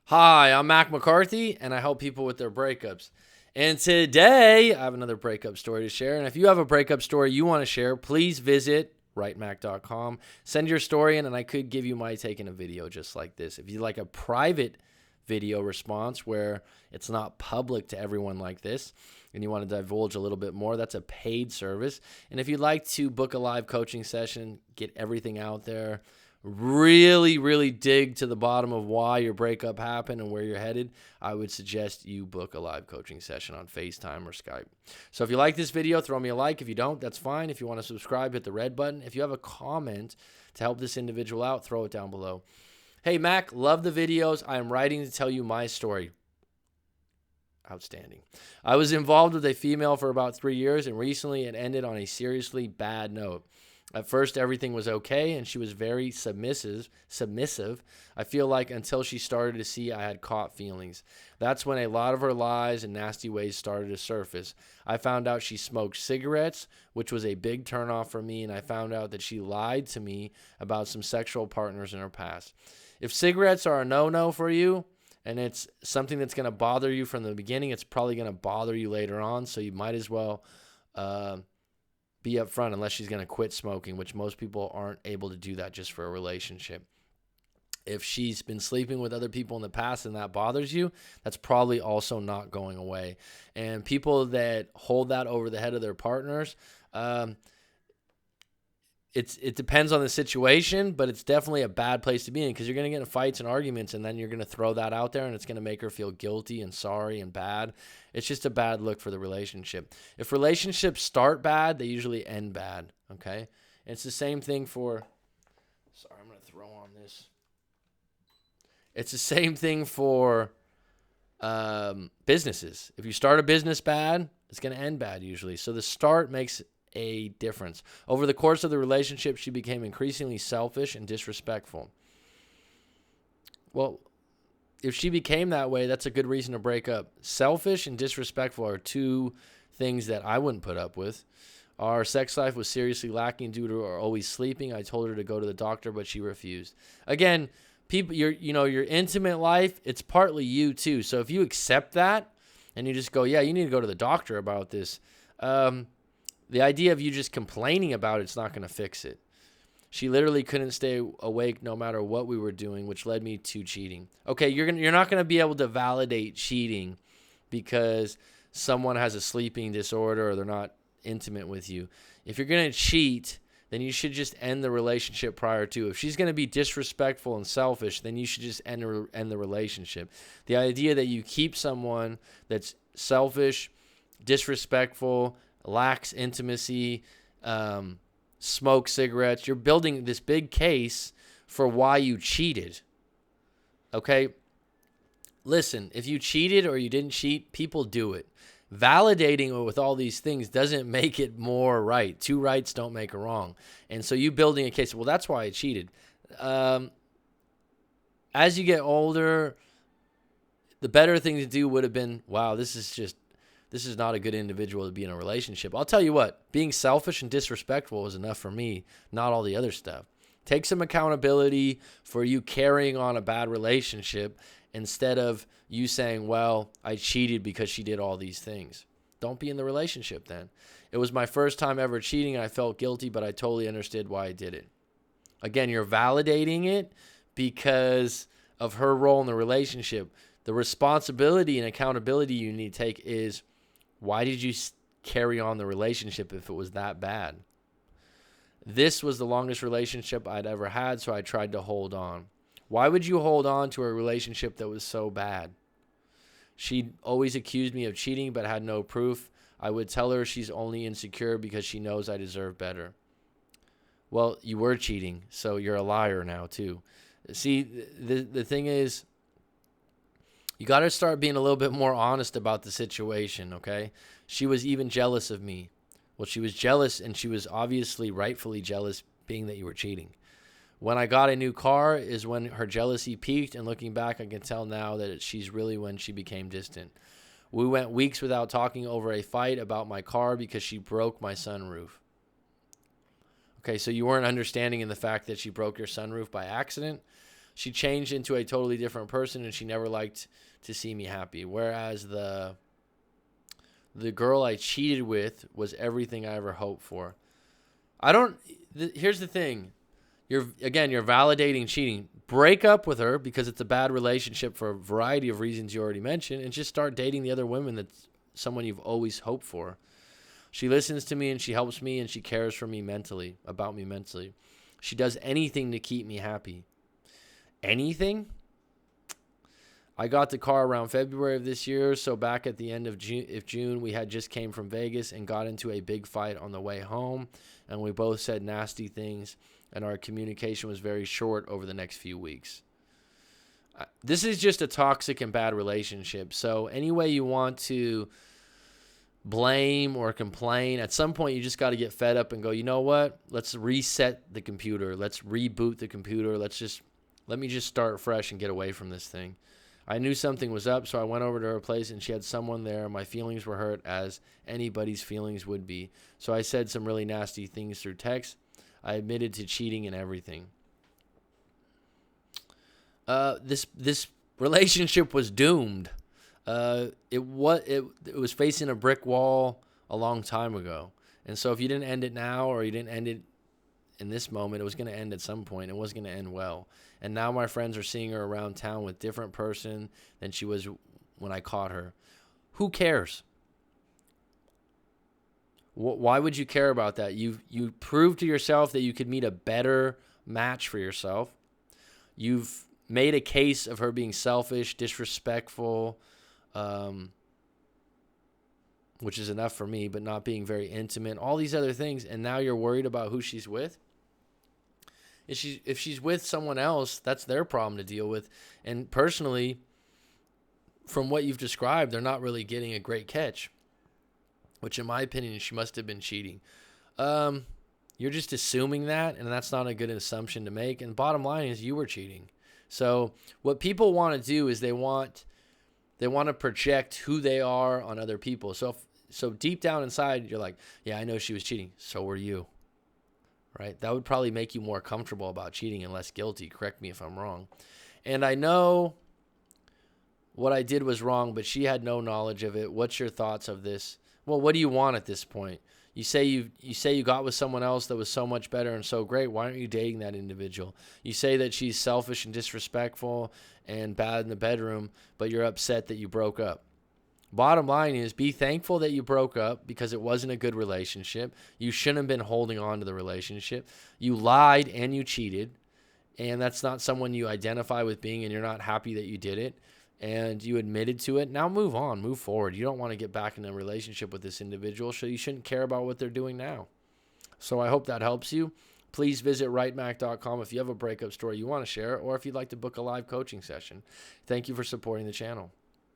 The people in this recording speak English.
Hi, I'm Mac McCarthy, and I help people with their breakups. And today, I have another breakup story to share. And if you have a breakup story you want to share, please visit writemac.com. Send your story in, and I could give you my take in a video just like this. If you like a private video response where it's not public to everyone like this, and you want to divulge a little bit more, that's a paid service. And if you'd like to book a live coaching session, get everything out there, really dig to the bottom of why your breakup happened and where you're headed, I would suggest you book a live coaching session on FaceTime or Skype. So if you like this video, throw me a like. If you don't, that's fine. If you want to subscribe, hit the red button. If you have a comment to help this individual out, throw it down below. Hey, Mac, love the videos. I am writing to tell you my story. Outstanding. I was involved with a female for about 3 years, and recently it ended on a seriously bad note. At first, everything was okay, and she was very submissive. I feel like until she started to see I had caught feelings. That's when a lot of her lies and nasty ways started to surface. I found out she smoked cigarettes, which was a big turnoff for me, and I found out that she lied to me about some sexual partners in her past. If cigarettes are a no-no for you, and it's something that's going to bother you from the beginning, it's probably going to bother you later on, so you might as well be upfront unless she's going to quit smoking, which most people aren't able to do that just for a relationship. If she's been sleeping with other people in the past and that bothers you, that's probably also not going away. And people that hold that over the head of their partners, it depends on the situation, but it's definitely a bad place to be in because you're going to get in fights and arguments, and then you're going to throw that out there, and it's going to make her feel guilty and sorry and bad. It's just a bad look for the relationship. If relationships start bad, they usually end bad, okay? And it's the same thing for – sorry, I'm going to throw on this. It's the same thing for businesses. If you start a business bad, it's going to end bad usually. So the start makes a difference. Over the course of the relationship, she became increasingly selfish and disrespectful. Well, if she became that way, that's a good reason to break up. Selfish and disrespectful are two things that I wouldn't put up with. Our sex life was seriously lacking due to her always sleeping. I told her to go to the doctor, but she refused. Again, people, your intimate life, it's partly you too. So if you accept that and you just go, yeah, you need to go to the doctor about this, the idea of you just complaining about it's not going to fix it. She literally couldn't stay awake no matter what we were doing, which led me to cheating. Okay, you're not going to be able to validate cheating because someone has a sleeping disorder or they're not intimate with you. If you're going to cheat, then you should just end the relationship prior to. If she's going to be disrespectful and selfish, then you should just end the relationship. The idea that you keep someone that's selfish, disrespectful, lacks intimacy, smoke cigarettes, you're building this big case for why you cheated. Okay? Listen, if you cheated or you didn't cheat, people do it. Validating it with all these things doesn't make it more right. Two rights don't make a wrong. And so you building a case, well, that's why I cheated. As you get older, the better thing to do would have been, wow, this is not a good individual to be in a relationship. I'll tell you what, being selfish and disrespectful was enough for me, not all the other stuff. Take some accountability for you carrying on a bad relationship instead of you saying, well, I cheated because she did all these things. Don't be in the relationship then. It was my first time ever cheating, and I felt guilty, but I totally understood why I did it. Again, you're validating it because of her role in the relationship. The responsibility and accountability you need to take is, why did you carry on the relationship if it was that bad? This was the longest relationship I'd ever had, so I tried to hold on. Why would you hold on to a relationship that was so bad? She always accused me of cheating but had no proof. I would tell her she's only insecure because she knows I deserve better. Well, you were cheating, so you're a liar now too. See, the thing is, you got to start being a little bit more honest about the situation, okay? She was even jealous of me. Well, she was jealous, and she was obviously rightfully jealous, being that you were cheating. When I got a new car is when her jealousy peaked, and looking back, I can tell now that she's really when she became distant. We went weeks without talking over a fight about my car because she broke my sunroof. Okay, so you weren't understanding in the fact that she broke your sunroof by accident. she changed into a totally different person, and she never liked to see me happy. Whereas the girl I cheated with was everything I ever hoped for. Here's the thing. You're validating cheating. Break up with her because it's a bad relationship for a variety of reasons you already mentioned, and just start dating the other women that's someone you've always hoped for. She listens to me and she helps me and she cares for me mentally, about me mentally. She does anything to keep me happy. Anything? I got the car around February of this year, so back at the end of June, we had just came from Vegas and got into a big fight on the way home, and we both said nasty things, and our communication was very short over the next few weeks. This is just a toxic and bad relationship, so any way you want to blame or complain, at some point you just got to get fed up and go, you know what? Let's reset the computer. Let's reboot the computer. Let me just start fresh and get away from this thing. I knew something was up, so I went over to her place, and she had someone there. My feelings were hurt, as anybody's feelings would be. So I said some really nasty things through text. I admitted to cheating and everything. This relationship was doomed. It was facing a brick wall a long time ago. And so if you didn't end it now, or you didn't end it in this moment, it was going to end at some point. It wasn't going to end well. And now my friends are seeing her around town with a different person than she was when I caught her. Who cares? Why would you care about that? You proved to yourself that you could meet a better match for yourself. You've made a case of her being selfish, disrespectful, which is enough for me, but not being very intimate, all these other things, and now you're worried about who she's with? If she's with someone else, that's their problem to deal with. And personally, from what you've described, they're not really getting a great catch, which in my opinion, she must have been cheating. You're just assuming that, and that's not a good assumption to make. And bottom line is you were cheating. So what people want to do is they want to project who they are on other people. So deep down inside, you're like, yeah, I know she was cheating. So were you. Right? That would probably make you more comfortable about cheating and less guilty. Correct me if I'm wrong. And I know what I did was wrong, but she had no knowledge of it. What's your thoughts of this? Well, what do you want at this point? You say you got with someone else that was so much better and so great. Why aren't you dating that individual? You say that she's selfish and disrespectful and bad in the bedroom, but you're upset that you broke up. Bottom line is, be thankful that you broke up because it wasn't a good relationship. You shouldn't have been holding on to the relationship. You lied and you cheated, and that's not someone you identify with being, and you're not happy that you did it, and you admitted to it. Now move on, move forward. You don't want to get back in a relationship with this individual, so you shouldn't care about what they're doing now. So I hope that helps you. Please visit writemac.com if you have a breakup story you want to share, or if you'd like to book a live coaching session. Thank you for supporting the channel.